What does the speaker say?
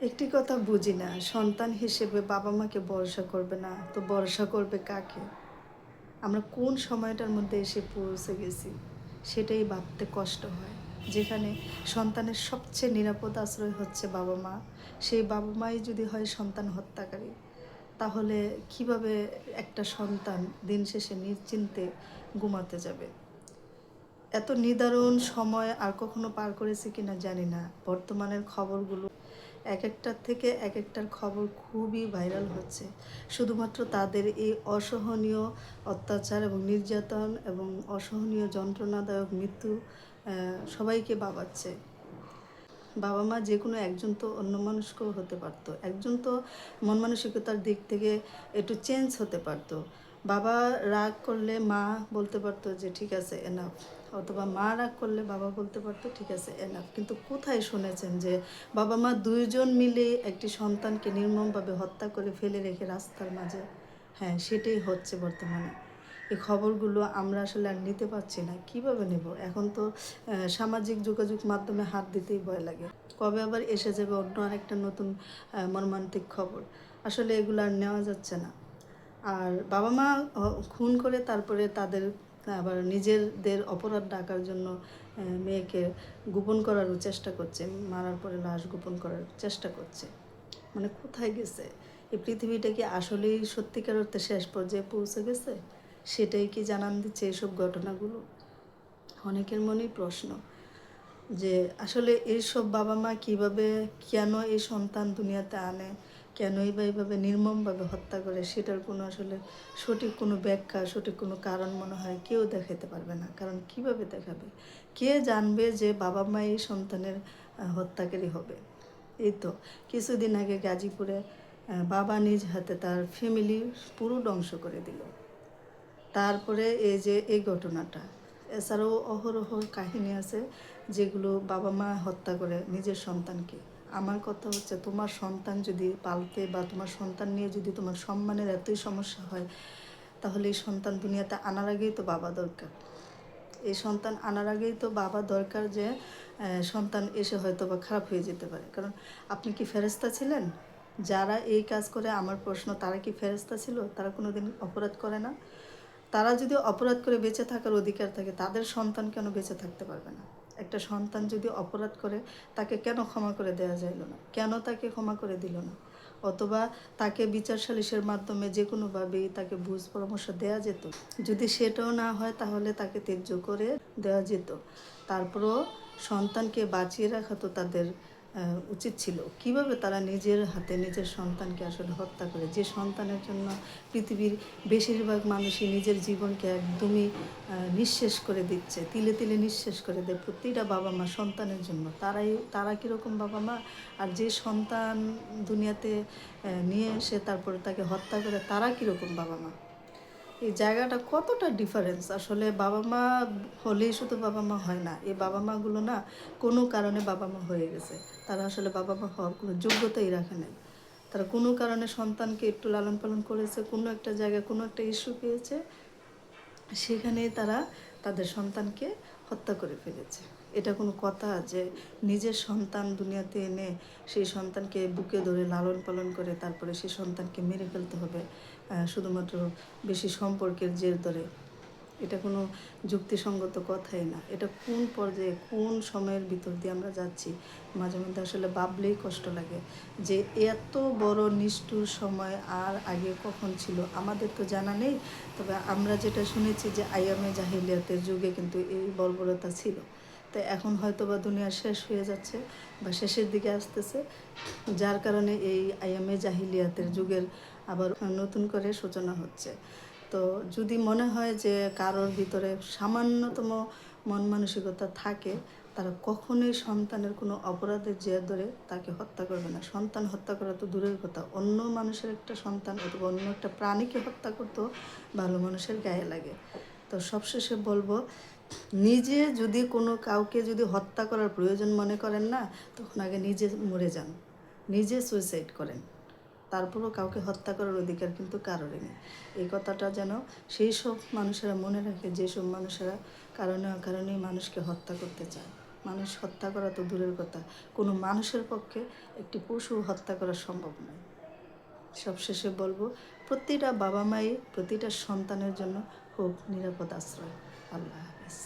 একটি কথা বুঝি না, সন্তান হিসেবে বাবা মাকে ভরসা করবে না তো ভরসা করবে কাকে? আমরা কোন সময়টার মধ্যে এসে পৌঁছে গেছি সেটাই ভাবতে কষ্ট হয়। যেখানে সন্তানের সবচেয়ে নিরাপদ আশ্রয় হচ্ছে বাবা মা, সেই বাবা মাই যদি হয় সন্তান হত্যাকারী, তাহলে কিভাবে একটা সন্তান দিন শেষে নিশ্চিন্তে ঘুমাতে যাবে? এত নিদারুণ সময় আর কখনো পার করেছি কিনা জানি না। বর্তমানের খবরগুলো একেকটার থেকে একেকটার খবর খুবই ভাইরাল হচ্ছে। শুধুমাত্র তাদের এই অসহনীয় অত্যাচার এবং নির্যাতন এবং অসহনীয় যন্ত্রণাদায়ক মৃত্যু সবাইকে ভাবাচ্ছে। বাবা মা যেকোনো একজন তো অন্যমনস্কও হতে পারতো। একজন তো মন মানসিকতার দিক থেকে একটু চেঞ্জ হতে পারতো। বাবা রাগ করলে মা বলতে পারতো যে ঠিক আছে এনাফ, অথবা মা রাগ করলে বাবা বলতে পারতো ঠিক আছে এনাফ। কিন্তু কোথায় শুনেছেন যে বাবা মা দুইজন মিলে একটি সন্তানকে নির্মমভাবে হত্যা করে ফেলে রেখে রাস্তার মাঝে? হ্যাঁ, সেটাই হচ্ছে বর্তমানে। এই খবরগুলো আমরা আসলে আর নিতে পারছি না। কিভাবে নেব? এখন তো সামাজিক যোগাযোগ মাধ্যমে হাত দিতেই ভয় লাগে। কবে আবার এসে যাবে অন্য আরেকটা নতুন মর্মান্তিক খবর। আসলে এগুলো আর নেওয়া যাচ্ছে না। আর বাবা মা খুন করে তারপরে তাদের আবার নিজেদের অপরাধ ঢাকার জন্য মেয়েকে গোপন করারও চেষ্টা করছে। মারার পরে লাশ গোপন করার চেষ্টা করছে। মানে কোথায় গেছে? এই পৃথিবীটা কি আসলেই সত্যিকার অর্থে শেষ পর্যায়ে পৌঁছে গেছে? সেটাই কি জানান দিচ্ছে এইসব ঘটনাগুলো? অনেকের মনেই প্রশ্ন যে আসলে এইসব বাবা মা কীভাবে, কেন এই সন্তান দুনিয়াতে আনে, কেনই বা এইভাবে নির্মমভাবে হত্যা করে, সেটার কোনো আসলে সঠিক কোনো ব্যাখ্যা, সঠিক কোনো কারণ মনে হয় কেউ দেখাতে পারবে না। কারণ কিভাবে দেখাবে? কে জানবে যে বাবা মা এই সন্তানের হত্যাকারী হবে? এই তো কিছুদিন আগে গাজীপুরে বাবা নিজ হাতে তার ফ্যামিলি পুরো ধ্বংস করে দিল। তারপরে এই যে এই ঘটনাটা, এছাড়াও অহরহ কাহিনী আছে যেগুলো বাবা মা হত্যা করে নিজের সন্তানকে। আমার কথা হচ্ছে, তোমার সন্তান যদি পালতে বা তোমার সন্তান নিয়ে যদি তোমার সম্মানের এতই সমস্যা হয়, তাহলে এই সন্তান দুনিয়াতে আনার আগেই তো বাবা দরকার। এই সন্তান আনার আগেই তো বাবা দরকার, যে সন্তান এসে হয়তো বা খারাপ হয়ে যেতে পারে। কারণ আপনি কি ফেরেশতা ছিলেন? যারা এই কাজ করে, আমার প্রশ্ন, তারা কি ফেরেশতা ছিল? তারা কোনো দিন অপরাধ করে না? তারা যদি অপরাধ করে বেঁচে থাকার অধিকার থাকে, তাদের সন্তান কেন বেঁচে থাকতে পারবে না? একটা সন্তান যদি অপরাধ করে, তাকে কেন ক্ষমা করে দেওয়া যাইল না? কেন তাকে ক্ষমা করে দিল না? অথবা তাকে বিচার সালিসের মাধ্যমে যে কোনোভাবেই তাকে বুঝ পরামর্শ দেওয়া যেত। যদি সেটাও না হয়, তাহলে তাকে ত্যায্য করে দেওয়া যেত। তারপরও সন্তানকে বাঁচিয়ে রাখা তো তাদের উচিত ছিল। কিভাবে তারা নিজের হাতে নিজের সন্তানকে আসলে হত্যা করে, যে সন্তানের জন্য পৃথিবীর বেশিরভাগ মানুষই নিজের জীবনকে একদমই নিঃশেষ করে দিচ্ছে, তিলে তিলে নিঃশেষ করে দেয় প্রতিটা বাবা মা সন্তানের জন্য। তারা কীরকম বাবা মা? আর যে সন্তান দুনিয়াতে নিয়ে এসে তারপরে তাকে হত্যা করে, তারা কীরকম বাবা মা? এই জায়গাটা কতটা ডিফারেন্স! আসলে বাবা মা হলেই শুধু বাবা মা হয় না। এই বাবা মাগুলো না কোনো কারণে বাবা মা হয়ে গেছে। তারা আসলে বাবা মা হওয়ার কোনো যোগ্যতাই রাখে নাই। তারা কোনো কারণে সন্তানকে একটু লালন পালন করেছে, কোনো একটা জায়গায় কোনো একটা ইস্যু পেয়েছে, সেখানেই তারা তাদের সন্তানকে হত্যা করে ফেলেছে। এটা কোনো কথা যে নিজের সন্তান দুনিয়াতে এনে সেই সন্তানকে বুকে ধরে লালন পালন করে তারপরে সেই সন্তানকে মেরে ফেলতে হবে শুধুমাত্র বেশি সম্পর্কের জের ধরে? এটা কোনো যুক্তিসঙ্গত কথাই না। এটা কোন পর্যায়ে, কোন সময়ের ভিতর দিয়ে আমরা যাচ্ছি? মাঝে মধ্যে আসলে ভাবলেই কষ্ট লাগে যে এত বড় নিষ্ঠুর সময় আর আগে কখন ছিল আমাদের তো জানা নেই। তবে আমরা যেটা শুনেছি যে আইয়ামে জাহিলিয়াতের যুগে কিন্তু এই বর্বরতা ছিল। তো এখন হয়তো বা দুনিয়া শেষ হয়ে যাচ্ছে বা শেষের দিকে আসতেছে, যার কারণে এই আইয়ামে জাহিলিয়াতের যুগের আবার নতুন করে সূচনা হচ্ছে। তো যদি মনে হয় যে কারোর ভিতরে সামান্যতম মন মানসিকতা থাকে, তারা কখনোই সন্তানের কোনো অপরাধের জের ধরে তাকে হত্যা করবে না। সন্তান হত্যা করা তো দূরের কথা, অন্য মানুষের একটা সন্তান অথবা অন্য একটা প্রাণীকে হত্যা করতেও ভালো মানুষের গায়ে লাগে। তো সবশেষে বলবো, নিজে যদি কোনো কাউকে যদি হত্যা করার প্রয়োজন মনে করেন না, তখন আগে নিজে মরে যান, নিজে সুইসাইড করেন। তারপরও কাউকে হত্যা করার অধিকার কিন্তু কারোরই নেই। এই কথাটা যেন সেই সব মানুষেরা মনে রাখে, যেসব মানুষেরা কারণে অকারণেই মানুষকে হত্যা করতে চায়। মানুষ হত্যা করা তো দূরের কথা, কোনো মানুষের পক্ষে একটি পশু হত্যা করা সম্ভব নয়। সবশেষে বলবো, প্রতিটা বাবা মাই প্রতিটা সন্তানের জন্য হোক নিরাপদ আশ্রয়। আল্লাহ হাফেজ।